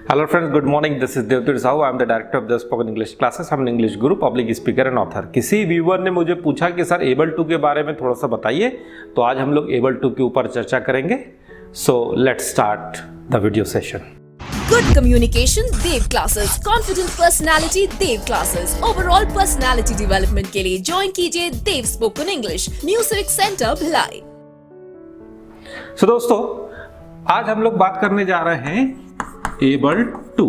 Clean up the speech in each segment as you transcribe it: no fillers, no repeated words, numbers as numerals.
Hello friends, good morning. This is Devtir Sahu. I am the director of the Spoken English classes. I'm an English guru, public speaker and author. किसी viewer ने मुझे पूछा कि sir able to के बारे में थोड़ा सा बताइए, तो आज हम लोग एबल टू के ऊपर चर्चा करेंगे. So let's start the video session. Good communication Dev classes, confident personality Dev classes, overall personality development के लिए ज्वाइन कीजिए Dev spoken English new civic centre Bhilai. So दोस्तों, आज हम लोग बात करने जा रहे हैं एबल टू.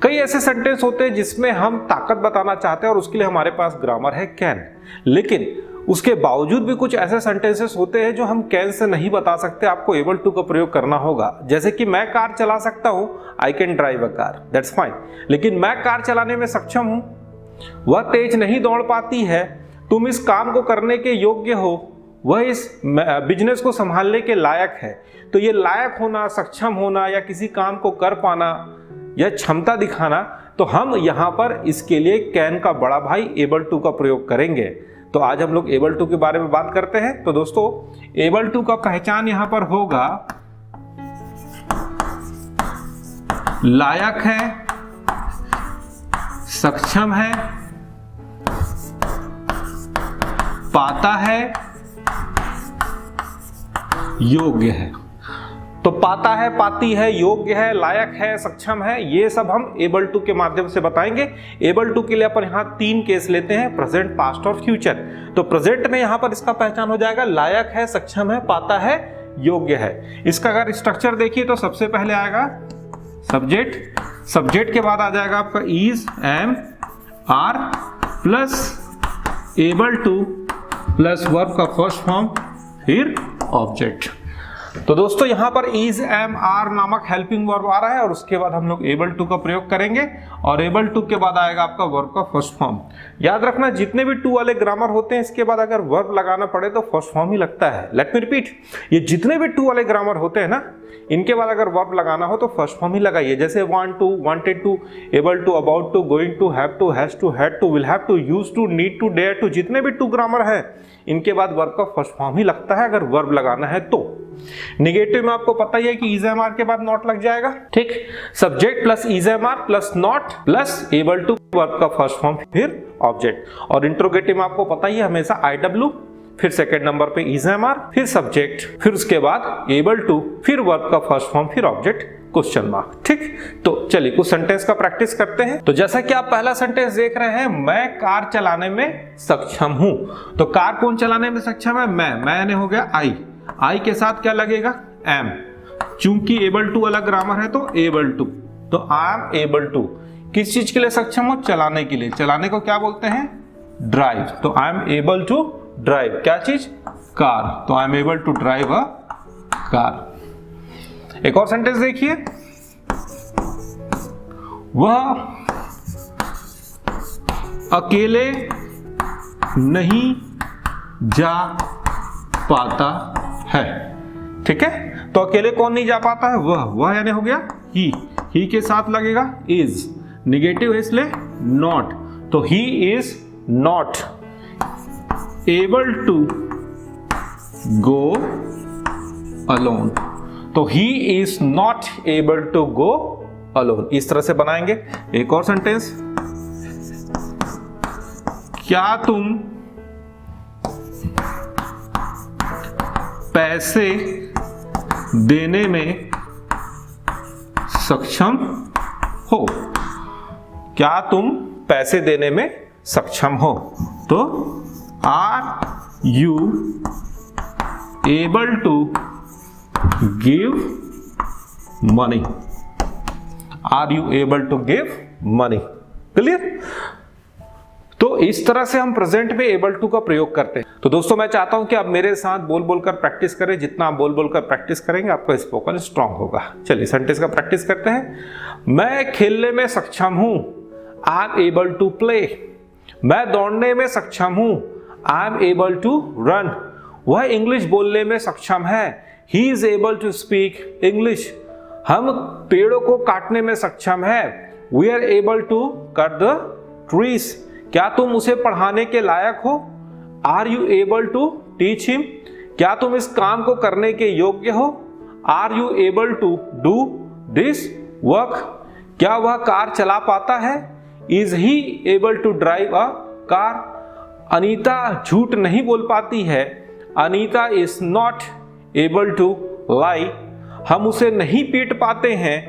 कई ऐसे सेंटेंस होते हैं जिसमें हम ताकत बताना चाहते हैं और उसके लिए हमारे पास ग्रामर है कैन, लेकिन उसके बावजूद भी कुछ ऐसे सेंटेंसेस होते हैं जो हम कैन से नहीं बता सकते. आपको एबल टू का प्रयोग करना होगा. जैसे कि मैं कार चला सकता हूं, I can drive a car, that's fine, लेकिन मैं कार चलाने में सक्षम हूं. वह तेज नहीं दौड़ पाती है, तुम इस काम को करने के योग्य हो, वह इस बिजनेस को संभालने के लायक है. तो ये लायक होना, सक्षम होना या किसी काम को कर पाना या क्षमता दिखाना, तो हम यहां पर इसके लिए कैन का बड़ा भाई एबल टू का प्रयोग करेंगे. तो आज हम लोग एबल टू के बारे में बात करते हैं. तो दोस्तों, एबल टू का पहचान यहां पर होगा लायक है, सक्षम है, पाता है, योग्य है. तो पाता है, पाती है, योग्य है, लायक है, सक्षम है, ये सब हम एबल टू के माध्यम से बताएंगे. एबल टू के लिए अपन यहां 3 केस लेते हैं, प्रेजेंट, पास्ट और फ्यूचर. तो प्रेजेंट में यहां पर इसका पहचान हो जाएगा लायक है, सक्षम है, पाता है, योग्य है. इसका अगर स्ट्रक्चर देखिए तो सबसे पहले आएगा सब्जेक्ट. सब्जेक्ट के बाद आ जाएगा आपका is, am, are plus able to plus verb का फर्स्ट फॉर्म, फिर ऑब्जेक्ट. तो दोस्तों, यहां पर इज, एम, आर नामक हेल्पिंग वर्ब आ रहा है और उसके बाद हम लोग एबल टू का प्रयोग करेंगे और एबल टू के बाद आएगा आपका वर्ब का फर्स्ट फॉर्म. याद रखना, जितने भी टू वाले ग्रामर होते हैं इसके बाद अगर वर्ब लगाना पड़े तो फर्स्ट फॉर्म ही लगता है. लेट मी रिपीट, ये जितने भी टू वाले ग्रामर होते हैं ना, इनके बाद अगर वर्ब लगाना हो तो फर्स्ट फॉर्म ही लगाइए. जैसे want to, wanted to, able to, about to, going to, have to, has to, had to, will have to, use to, need to, dare to, जितने भी टू ग्रामर है इनके बाद वर्ब का फर्स्ट फॉर्म ही लगता है अगर वर्ब लगाना है तो. नेगेटिव में आपको पता ही है कि इज, एम, आर के बाद नॉट लग जाएगा. ठीक, subject plus is, am, are plus not plus able to, verb का फर्स्ट फॉर्म, फिर ऑब्जेक्ट. और इंट्रोगेटिव में आपको पता ही है हमेशा आई डब्ल्यू, फिर सेकंड नंबर पे इज, एम, आर, फिर सब्जेक्ट, फिर उसके बाद एबल टू, फिर वर्ब का फर्स्ट फॉर्म, फिर ऑब्जेक्ट, क्वेश्चन मार्क. ठीक, तो चलिए कुछ सेंटेंस का प्रैक्टिस करते हैं. तो जैसा कि आप पहला सेंटेंस देख रहे हैं, मैं कार चलाने में सक्षम हूं. तो कार कौन चलाने में सक्षम है? मैंने हो गया आई के साथ क्या लगेगा? एम. चूंकि एबल टू अलग ग्रामर है तो एबल टू, तो आई एम एबल टू. किस चीज के लिए सक्षम हो? चलाने के लिए. चलाने को क्या बोलते हैं? ड्राइव. तो I am able to drive. क्या चीज? कार. तो I am able to drive a car. एक और सेंटेंस देखिए, वह अकेले नहीं जा पाता है. ठीक है, तो अकेले कौन नहीं जा पाता है? वह यानी हो गया ही के साथ लगेगा इज. निगेटिव है इसलिए नॉट. तो he is not able to go alone. तो he is not able to go alone. इस तरह से बनाएंगे. एक और सेंटेंस, क्या तुम पैसे देने में सक्षम हो? क्या तुम पैसे देने में सक्षम हो? तो are you able to give money? Are you able to give money? Clear? तो इस तरह से हम प्रेजेंट में एबल टू का प्रयोग करते हैं. तो दोस्तों, मैं चाहता हूं कि आप मेरे साथ बोल बोलकर प्रैक्टिस करें. जितना आप बोल बोलकर प्रैक्टिस करेंगे आपका स्पोकन स्ट्रांग होगा. चलिए सेंटेंस का प्रैक्टिस करते हैं. मैं खेलने में सक्षम हूं. I am able to play. मैं दौड़ने में सक्षम हूं. I am able to run. वह इंग्लिश बोलने में सक्षम है. He is able to speak English. हम पेड़ों को काटने में सक्षम है. We are able to cut the trees. क्या तुम उसे पढ़ाने के लायक हो? Are you able to teach him? क्या तुम इस काम को करने के योग्य हो? Are you able to do this work, क्या वह कार चला पाता है? Is he able to drive a car? Anita झूठ नहीं बोल पाती है। Anita is not able to lie. हम उसे नहीं पीट पाते हैं।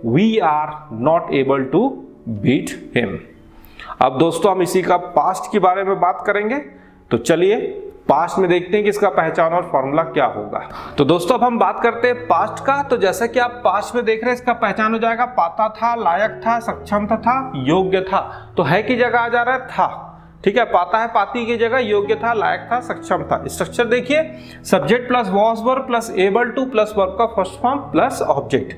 We are not able to beat him. अब दोस्तों हम इसी का पास्ट के बारे में बात करेंगे, तो चलिए पास्ट में देखते हैं कि इसका पहचान और फॉर्मूला क्या होगा। तो दोस्तों अब हम बात करते हैं पास्ट का। तो जैसा कि आप पास्ट में देख रहे हैं, इसका पहचान हो जाएगा पाता था, लायक था, सक्षम था, योग्य था। तो है की जगह आ जा रहा है था, ठीक है। पाता है पाती की जगह योग्य था, लायक था, सक्षम था। स्ट्रक्चर देखिए, subject plus was verb plus able to plus verb का फर्स्ट फॉर्म प्लस ऑब्जेक्ट।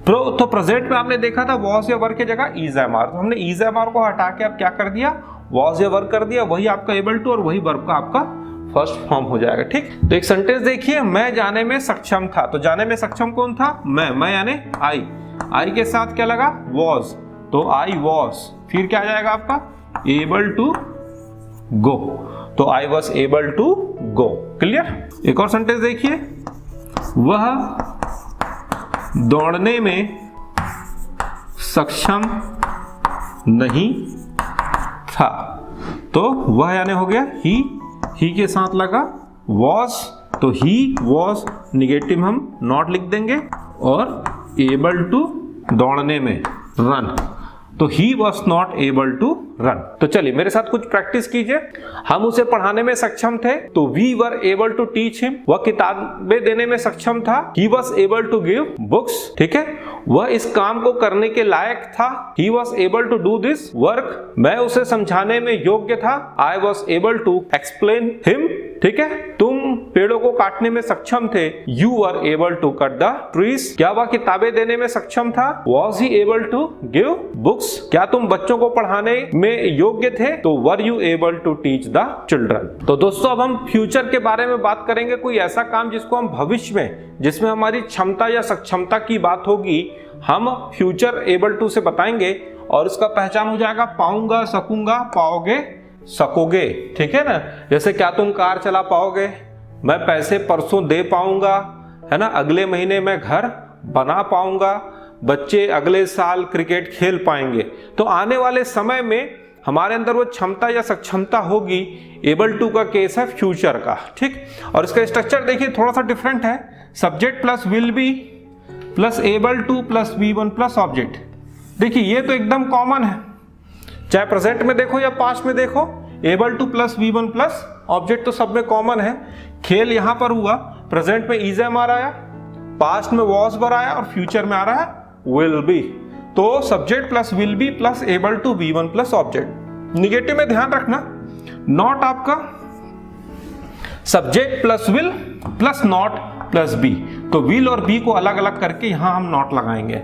तो प्रेजेंट में आपने देखा था वॉज या वर्ब की जगह इज एम आर, तो हमने इज एम आर को हटा के अब क्या कर दिया, वॉज या वर्ब कर दिया। वही आपका एबल टू और वही वर्ब का आपका फर्स्ट फॉर्म हो जाएगा, ठीक। तो एक सेंटेंस देखिए, मैं जाने में सक्षम था। तो जाने में सक्षम कौन था? मैं यानी आई के साथ क्या लगा? वॉज, तो आई वॉज। फिर क्या आ जाएगा आपका? एबल टू गो, तो I was able to go. Clear. एक और सेंटेंस देखिए, वह दौड़ने में सक्षम नहीं था। तो वह यानी हो गया ही के साथ लगा was, तो ही was निगेटिव हम नॉट लिख देंगे, और एबल टू दौड़ने में रन, तो he was not able to run। तो चलिए मेरे साथ कुछ प्रैक्टिस कीजिए। हम उसे पढ़ाने में सक्षम थे, तो we were able to teach him। वह किताबें देने में सक्षम था, he was able to give books, ठीक है। वह इस काम को करने के लायक था, he was able to do this work। मैं उसे समझाने में योग्य था, I was able to explain him, ठीक है। तुम पेड़ों को काटने में सक्षम थे, you were able to cut the trees। क्या वह किताबें देने में सक्षम था, was he able to give books। क्या तुम बच्चों को पढ़ाने में योग्य थे, तो were you able to teach the children। तो दोस्तों अब हम फ्यूचर के बारे में बात करेंगे, कोई ऐसा काम जिसको हम भविष्य में, जिसमें हमारी क्षमता या सक्षमता की बात होगी, हम फ्यूचर एबल टू से बताएंगे, और इसका पहचान हो जाएगा पाऊंगा, सकूंगा, पाओगे, सकोगे, ठीक है ना। जैसे क्या तुम कार चला पाओगे, मैं पैसे परसों दे पाऊंगा, है ना, अगले महीने मैं घर बना पाऊंगा, बच्चे अगले साल क्रिकेट खेल पाएंगे। तो आने वाले समय में हमारे अंदर वो क्षमता या सक्षमता होगी। एबल टू का केस है फ्यूचर का, ठीक। और इसका स्ट्रक्चर देखिए थोड़ा सा डिफरेंट है, subject plus will be plus able to plus V one plus object. देखिए ये तो एकदम कॉमन है, चाहे प्रेजेंट में देखो या पास्ट में देखो, able to plus V one plus object तो सब में कॉमन है। खेल यहां पर हुआ, प्रेजेंट में इज एम आर आया, पास्ट में वॉज वर आया, और फ्यूचर में आ रहा है विल बी। तो subject plus will be plus able to V one plus object. Negative में ध्यान रखना, नॉट आपका subject plus will plus not plus be, तो विल और बी को अलग अलग करके यहां हम नॉट लगाएंगे।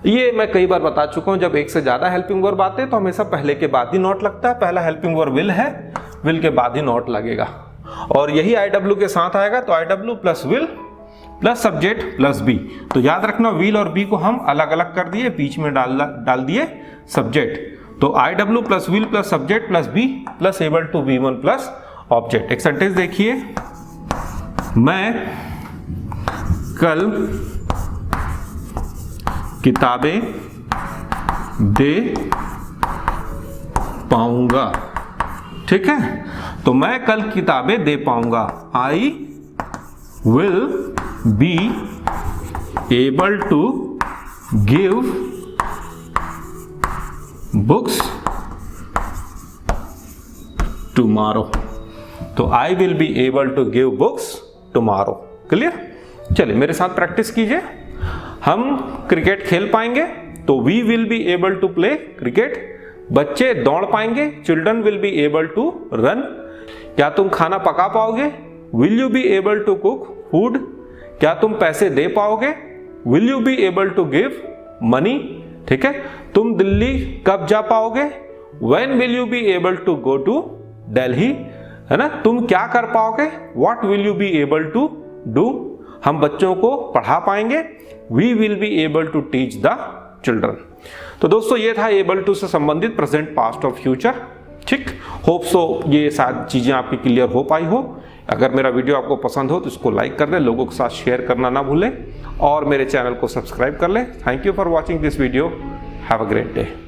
ये मैं कई बार बता चुका हूं, जब एक से ज्यादा हेल्पिंग वर्ब आते हैं तो हमेशा पहले के बाद ही नॉट लगता है। पहला हेल्पिंग वर्ब विल है, विल के बाद ही नॉट लगेगा, और यही आई डब्ल्यू के साथ आएगा, तो I W plus will plus subject plus be. तो याद रखना विल और बी को हम अलग अलग कर दिए, बीच में डाल दिए सब्जेक्ट। तो I W plus will plus subject plus be plus able to V one plus object. एक सेंटेंस देखिए, मैं कल किताबें दे पाऊंगा, ठीक है। तो मैं कल किताबें दे पाऊंगा, I will be able to give books tomorrow. तो I will be able to give books tomorrow. Clear. चलिए मेरे साथ प्रैक्टिस कीजिए। हम क्रिकेट खेल पाएंगे, तो we will be able to play cricket. बच्चे दौड़ पाएंगे, children will be able to run. क्या तुम खाना पका पाओगे, will you be able to cook food. क्या तुम पैसे दे पाओगे, will you be able to give money, ठीक है। तुम दिल्ली कब जा पाओगे, when will you be able to go to Delhi, है ना। तुम क्या कर पाओगे, what will you be able to do. हम बच्चों को पढ़ा पाएंगे, we will be able to teach the children. तो दोस्तों ये था एबल टू से संबंधित प्रेजेंट, पास्ट और फ्यूचर, ठीक। होप सो ये सारी चीजें आपकी क्लियर हो पाई हो। अगर मेरा वीडियो आपको पसंद हो तो इसको लाइक कर दें, लोगों के साथ शेयर करना ना भूलें और मेरे चैनल को सब्सक्राइब कर लें। Thank you for watching this video. Have a great day.